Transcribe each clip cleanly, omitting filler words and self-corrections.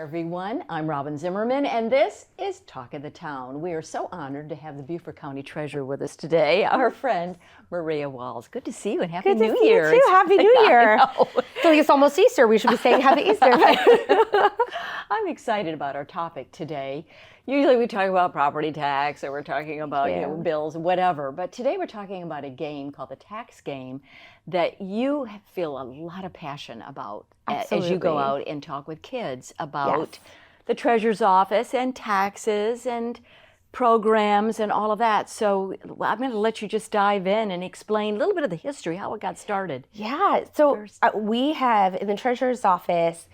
everyone. I'm Robyn Zimmerman, and this is Talk of the Town. We are so honored to have the Beaufort County Treasurer with us today, our friend MWalls. Good to see you and Happy New Year. Good to see you too. Happy New Year. So it's almost Easter. We should be saying Happy Easter. I'm excited about our topic today. Usually we talk about property tax or we're talking about bills, whatever. But today we're talking about a game called the tax game that you feel a lot of passion about as you go out and talk with kids about the Treasurer's office and taxes and programs and all of that. So I'm going to let you just dive in and explain a little bit of the history, how it got started. Yeah. So we have, in the Treasurer's office,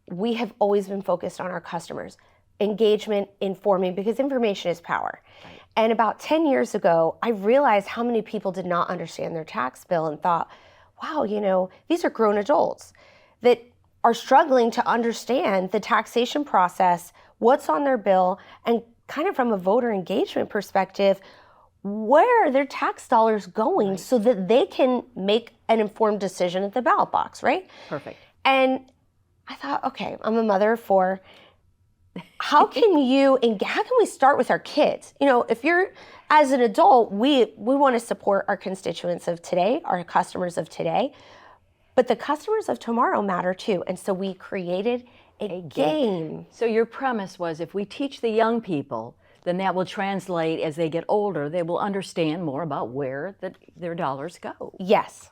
we have always been focused on our customers. Engagement, informing, because information is power. Right. And about 10 years ago, I realized how many people did not understand their tax bill and thought, wow, these are grown adults that are struggling to understand the taxation process, what's on their bill, and kind of from a voter engagement perspective, where are their tax dollars going so that they can make an informed decision at the ballot box, right? Perfect. And I thought, okay, I'm a mother of 4. How can we start with our kids? If you're, as an adult, we want to support our constituents of today, our customers of today, but the customers of tomorrow matter too. And so we created a game. So your premise was if we teach the young people, then that will translate as they get older, they will understand more about where their dollars go. Yes.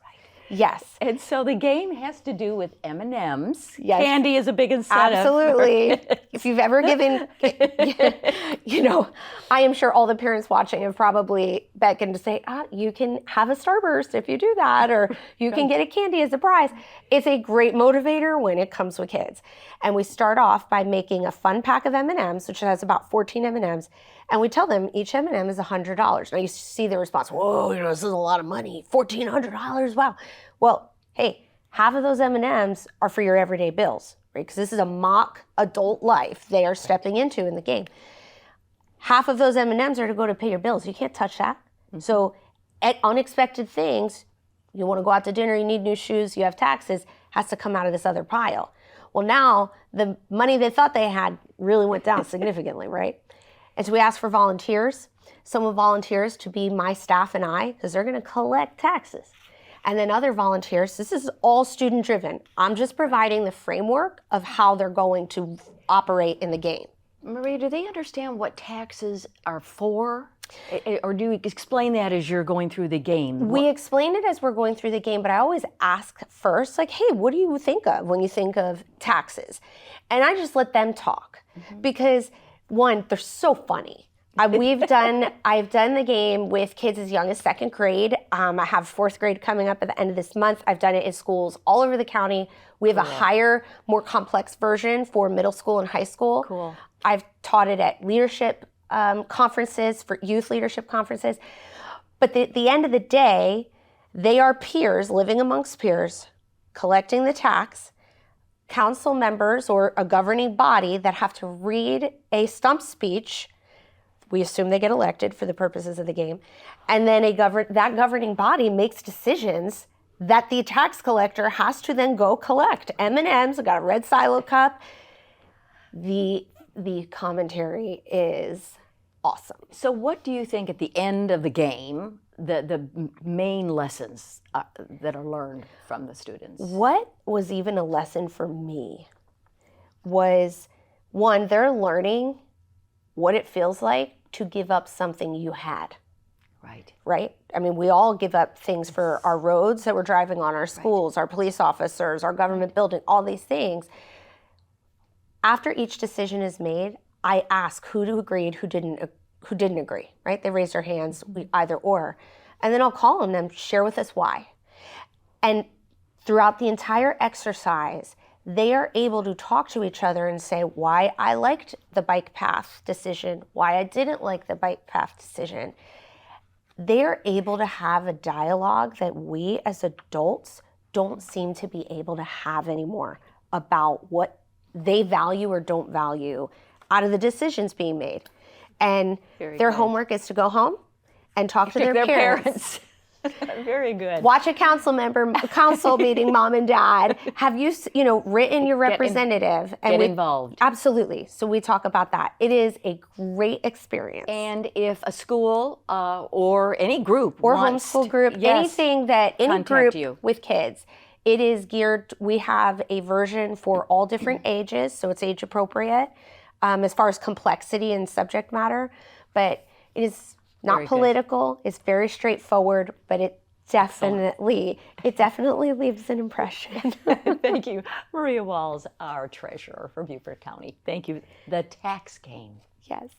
Yes. And so the game has to do with M&Ms. Yes. Candy is a big incentive. Absolutely. If you've ever given, I am sure all the parents watching have probably beckoned to say, you can have a Starburst if you do that, or you can get a candy as a prize. It's a great motivator when it comes with kids. And we start off by making a fun pack of M&Ms, which has about 14 M&Ms. And we tell them each M&M is $100. Now you see their response, whoa, this is a lot of money, $1,400, wow. Well, hey, half of those M&Ms are for your everyday bills, right? Because this is a mock adult life they are stepping into in the game. Half of those M&Ms are to go to pay your bills. You can't touch that. Mm-hmm. So at unexpected things, you want to go out to dinner, you need new shoes, you have taxes, has to come out of this other pile. Well, now the money they thought they had really went down significantly, right? And so we asked for volunteers. Someone volunteers to be my staff and I, because they're going to collect taxes. And then other volunteers, this is all student driven. I'm just providing the framework of how they're going to operate in the game. Maria, do they understand what taxes are for? Or do you explain that as you're going through the game? We explain it as we're going through the game, but I always ask first, hey, what do you think of when you think of taxes? And I just let them talk because, one, they're so funny. I've done the game with kids as young as 2nd grade. I have 4th grade coming up at the end of this month. I've done it in schools all over the county. We have a higher, more complex version for middle school and high school. Cool. I've taught it at leadership conferences, for youth leadership conferences. But at the end of the day, they are peers, living amongst peers, collecting the tax, council members or a governing body that have to read a stump speech. We assume they get elected for the purposes of the game. And then that governing body makes decisions that the tax collector has to then go collect. M&Ms, I got a red silo cup. The commentary is awesome. So what do you think at the end of the game, the main lessons that are learned from the students? What was even a lesson for me was, one, they're learning what it feels like to give up something you had. Right? I mean, we all give up things for our roads that we're driving on, our schools, our police officers, our government building, all these things. After each decision is made, I ask who agreed, who didn't agree, right? They raise their hands, either or. And then I'll call on them, share with us why. And throughout the entire exercise, they are able to talk to each other and say why I liked the bike path decision, why I didn't like the bike path decision. They are able to have a dialogue that we as adults don't seem to be able to have anymore about what they value or don't value out of the decisions being made. And their homework is to go home and talk to their parents. Very good. Watch a council meeting, mom and dad. Have you, written your representative? Get involved. Absolutely. So we talk about that. It is a great experience. And if a school or any group or wants homeschool group, anything that any group with kids, it is geared. We have a version for all different ages, so it's age appropriate as far as complexity and subject matter. But it is not political. It's very straightforward, but it definitely leaves an impression. Thank you. Maria Walls, our treasurer for Beaufort County. Thank you. The tax game. Yes.